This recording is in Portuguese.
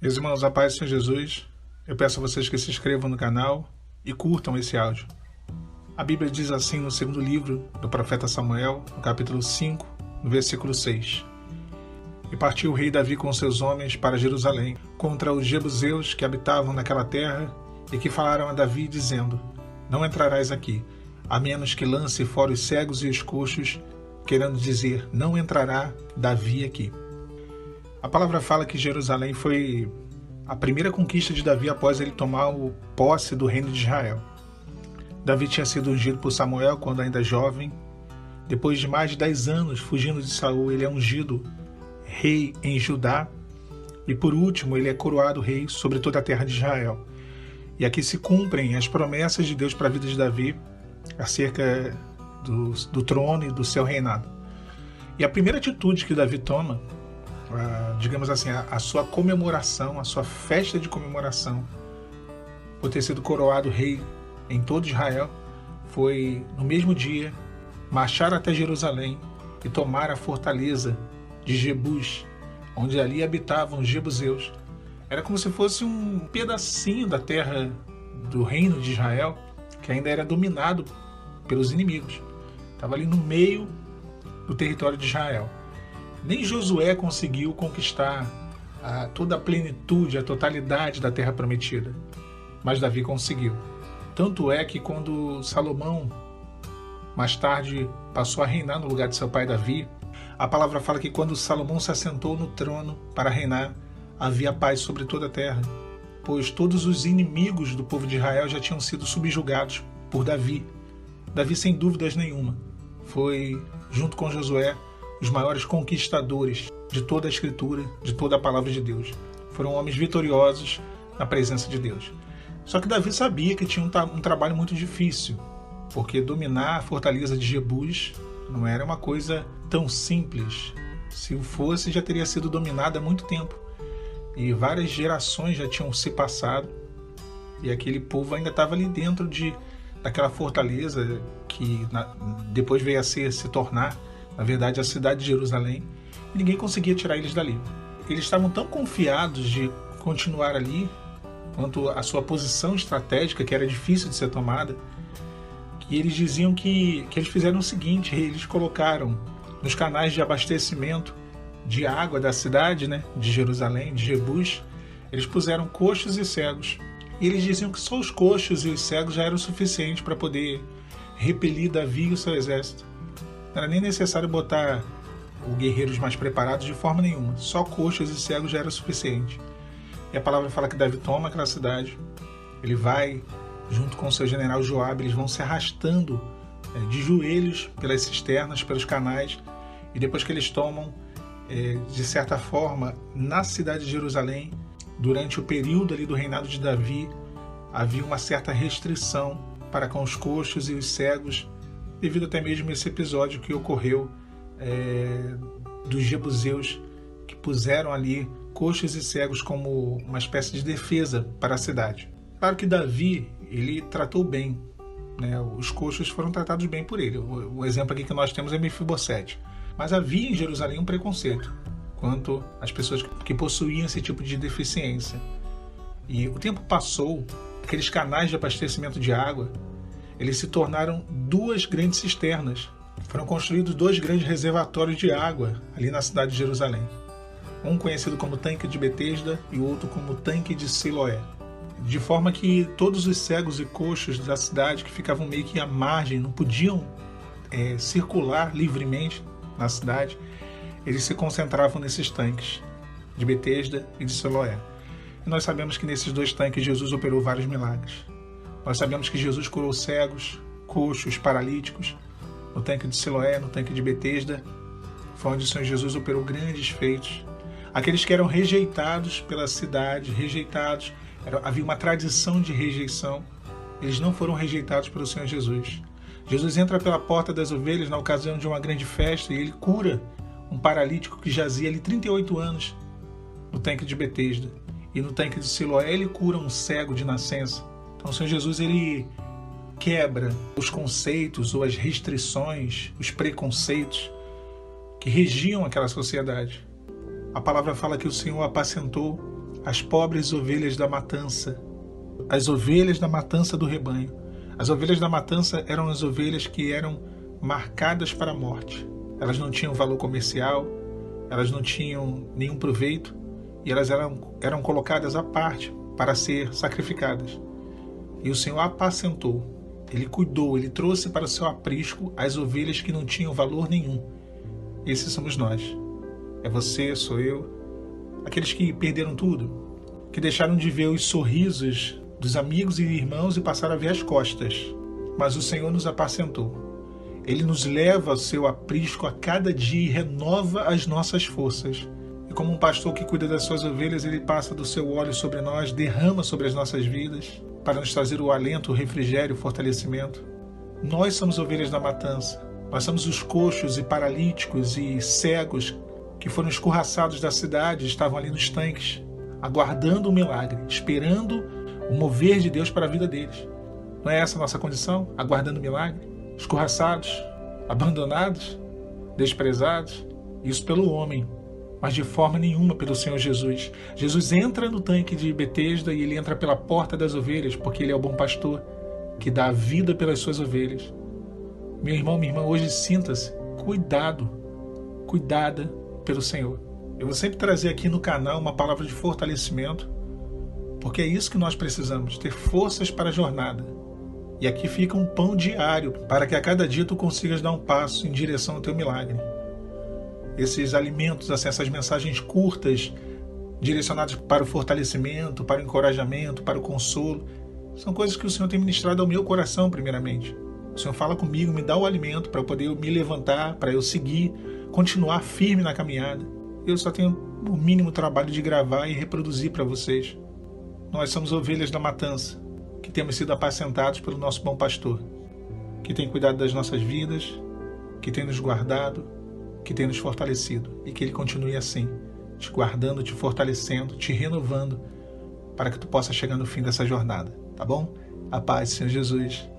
Meus irmãos, a paz do Senhor Jesus, eu peço a vocês que se inscrevam no canal e curtam esse áudio. A Bíblia diz assim no segundo livro do profeta Samuel, no capítulo 5, no versículo 6. E partiu o rei Davi com seus homens para Jerusalém, contra os jebuseus que habitavam naquela terra e que falaram a Davi, dizendo: Não entrarás aqui, a menos que lance fora os cegos e os coxos, querendo dizer, não entrará Davi aqui. A palavra fala que Jerusalém foi a primeira conquista de Davi após ele tomar o posse do reino de Israel. Davi tinha sido ungido por Samuel quando ainda jovem. Depois de mais de 10 anos fugindo de Saul, ele é ungido rei em Judá. E por último, ele é coroado rei sobre toda a terra de Israel. E aqui se cumprem as promessas de Deus para a vida de Davi acerca do trono e do seu reinado. E a primeira atitude que Davi toma, digamos assim, a sua comemoração, a sua festa de comemoração por ter sido coroado rei em todo Israel, foi no mesmo dia marchar até Jerusalém e tomar a fortaleza de Jebus, onde ali habitavam os jebuseus. Era como se fosse um pedacinho da terra do reino de Israel que ainda era dominado pelos inimigos. Estava ali no meio do território de Israel. Nem Josué conseguiu conquistar toda a plenitude, a totalidade da terra prometida, mas Davi conseguiu. Tanto é que quando Salomão, mais tarde, passou a reinar no lugar de seu pai Davi, a palavra fala que quando Salomão se assentou no trono para reinar, havia paz sobre toda a terra, pois todos os inimigos do povo de Israel já tinham sido subjugados por Davi. Davi, sem dúvidas nenhuma, foi, junto com Josué, os maiores conquistadores de toda a Escritura, de toda a palavra de Deus. Foram homens vitoriosos na presença de Deus. Só que Davi sabia que tinha um trabalho muito difícil, porque dominar a fortaleza de Jebus não era uma coisa tão simples. Se fosse, já teria sido dominada há muito tempo. E várias gerações já tinham se passado, e aquele povo ainda estava ali dentro daquela fortaleza que depois veio a se tornar, na verdade, a cidade de Jerusalém, e ninguém conseguia tirar eles dali. Eles estavam tão confiados de continuar ali, quanto a sua posição estratégica, que era difícil de ser tomada, que eles diziam que eles fizeram o seguinte: eles colocaram nos canais de abastecimento de água da cidade, de Jerusalém, de Jebus, eles puseram coxos e cegos. E eles diziam que só os coxos e os cegos já eram suficientes para poder repelir Davi e o seu exército. Não era nem necessário botar os guerreiros mais preparados de forma nenhuma. Só coxos e cegos já era suficiente. E a palavra fala que Davi toma aquela cidade. Ele vai, junto com o seu general Joabe, eles vão se arrastando de joelhos pelas cisternas, pelos canais. E depois que eles tomam, de certa forma, na cidade de Jerusalém, durante o período ali do reinado de Davi, havia uma certa restrição para com os coxos e os cegos, devido até mesmo a esse episódio que ocorreu dos jebuseus, que puseram ali coxos e cegos como uma espécie de defesa para a cidade. Claro que Davi, ele tratou bem, os coxos foram tratados bem por ele. O exemplo aqui que nós temos é Mefibosete. Mas havia em Jerusalém um preconceito quanto às pessoas que possuíam esse tipo de deficiência. E o tempo passou, aqueles canais de abastecimento de água, eles se tornaram 2 grandes cisternas. Foram construídos 2 grandes reservatórios de água ali na cidade de Jerusalém. Um conhecido como Tanque de Betesda e o outro como Tanque de Siloé. De forma que todos os cegos e coxos da cidade, que ficavam meio que à margem, não podiam circular livremente na cidade, eles se concentravam nesses tanques de Betesda e de Siloé. E nós sabemos que nesses 2 tanques Jesus operou vários milagres. Nós sabemos que Jesus curou cegos, coxos, paralíticos. No tanque de Siloé, no tanque de Betesda, foi onde o Senhor Jesus operou grandes feitos. Aqueles que eram rejeitados pela cidade, rejeitados, havia uma tradição de rejeição, eles não foram rejeitados pelo Senhor Jesus. Jesus entra pela porta das ovelhas na ocasião de uma grande festa e ele cura um paralítico que jazia ali 38 anos no tanque de Betesda. E no tanque de Siloé ele cura um cego de nascença. Então o Senhor Jesus, ele quebra os conceitos ou as restrições, os preconceitos que regiam aquela sociedade. A palavra fala que o Senhor apacentou as pobres ovelhas da matança, as ovelhas da matança do rebanho. As ovelhas da matança eram as ovelhas que eram marcadas para a morte. Elas não tinham valor comercial, elas não tinham nenhum proveito e elas eram colocadas à parte para ser sacrificadas. E o Senhor apacentou, Ele cuidou, Ele trouxe para o seu aprisco as ovelhas que não tinham valor nenhum. Esses somos nós. É você, sou eu, aqueles que perderam tudo, que deixaram de ver os sorrisos dos amigos e irmãos e passaram a ver as costas. Mas o Senhor nos apacentou. Ele nos leva ao seu aprisco a cada dia e renova as nossas forças. E como um pastor que cuida das suas ovelhas, Ele passa do seu óleo sobre nós, derrama sobre as nossas vidas, para nos trazer o alento, o refrigério, o fortalecimento. Nós somos ovelhas da matança. Nós somos os coxos e paralíticos e cegos que foram escorraçados da cidade, estavam ali nos tanques, aguardando o milagre, esperando o mover de Deus para a vida deles. Não é essa a nossa condição? Aguardando o milagre? Escorraçados, abandonados, desprezados? Isso pelo homem, mas de forma nenhuma pelo Senhor Jesus. Jesus entra no tanque de Betesda e Ele entra pela porta das ovelhas, porque Ele é o bom pastor que dá a vida pelas suas ovelhas. Meu irmão, minha irmã, hoje sinta-se cuidada pelo Senhor. Eu vou sempre trazer aqui no canal uma palavra de fortalecimento, porque é isso que nós precisamos, ter forças para a jornada. E aqui fica um pão diário, para que a cada dia tu consigas dar um passo em direção ao teu milagre. Esses alimentos, assim, essas mensagens curtas, direcionadas para o fortalecimento, para o encorajamento, para o consolo, são coisas que o Senhor tem ministrado ao meu coração primeiramente. O Senhor fala comigo, me dá o alimento para eu poder me levantar, para eu seguir, continuar firme na caminhada. Eu só tenho o mínimo trabalho de gravar e reproduzir para vocês. Nós somos ovelhas da matança, que temos sido apacentados pelo nosso bom pastor, que tem cuidado das nossas vidas, que tem nos guardado, que tem nos fortalecido, e que Ele continue assim, te guardando, te fortalecendo, te renovando, para que tu possa chegar no fim dessa jornada, tá bom? A paz, Senhor Jesus.